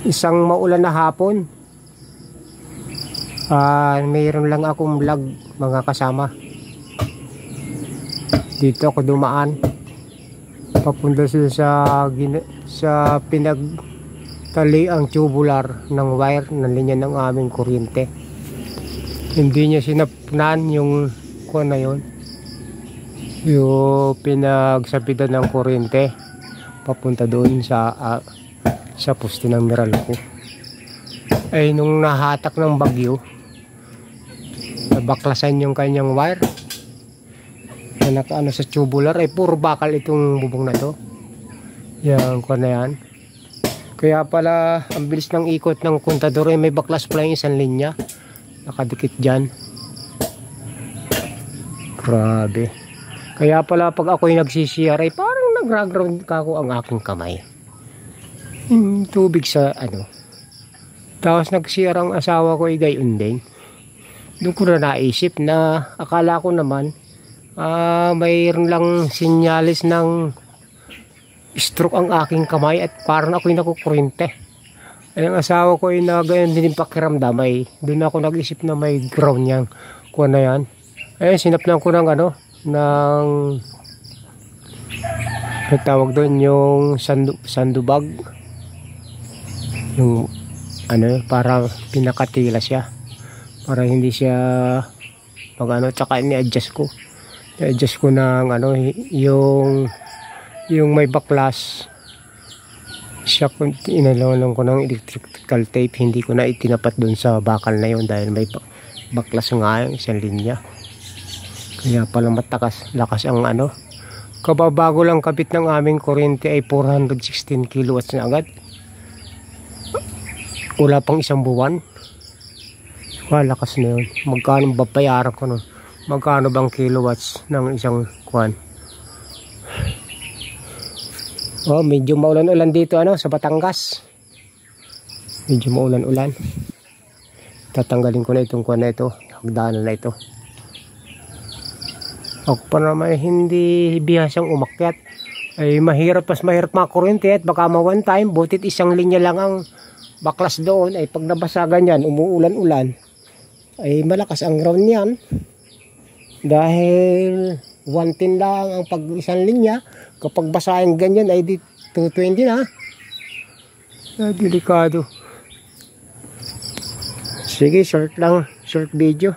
isang maulan na hapon. Mayroon lang akong vlog mga kasama. Dito ako dumaan papunta sa pinagtali ang tubular ng wire ng linya ng aming kuryente. Hindi niya sinapnan yung kuha na yun, yung pinagsapitan ng kuryente papunta doon sa poste ng Meralco. Ay nung nahatak ng bagyo, nabaklasan yung kanyang wire na nakaano sa tubular. Ay puro bakal itong bubong na to, yan kuha na yan. Kaya pala ang bilis ng ikot ng kontador, ay may baklas pala yung isang linya nakadikit dyan. Grabe. Kaya pala pag ako'y nagsisiyar ay parang nagraground kako ang aking kamay. Tubig sa ano. Tapos nagsiyar ang asawa ko ay gayon din. Doon ko na naisip na akala ko naman mayroon lang sinyalis ng stroke ang aking kamay at parang ako'y nakukurente. Ay ang asawa ko ay na gayon din yung pakiramdam, ay doon ako nag-isip na may ground niyang kuha na yan. Ay sinapnan ko ng ano, ng tawag doon yung sandubag, yung ano, parang pinakatila siya para hindi siya mag ano. Tsaka ni-adjust ko ng ano, yung may baklas siya, inalawang ko ng electrical tape. Hindi ko na itinapat doon sa bakal na yun dahil may baklas nga yung isang linya. Kaya pala lakas ang ano. Kababago lang kapit ng aming kuryente ay 416 kilowatts na agad. Wala pang isang buwan. Lakas na yun. Magkano babayaran ko nun? Magkano bang kilowatts ng isang kuwan? Medyo maulan-ulan dito sa Batangas. Medyo maulan-ulan. Tatanggalin ko na itong kuwan na ito, hagdanan na ito. Ako pa naman hindi bihasang umakyat. Ay mahirap mga kuryente at baka one time, butit isang linya lang ang baklas doon. Ay pag nabasagan yan, umuulan-ulan, ay malakas ang ground yan. Dahil 110 lang ang pag isang linya. Kapag basahin ganyan ay di 220 na. Delikado. Sige, short video.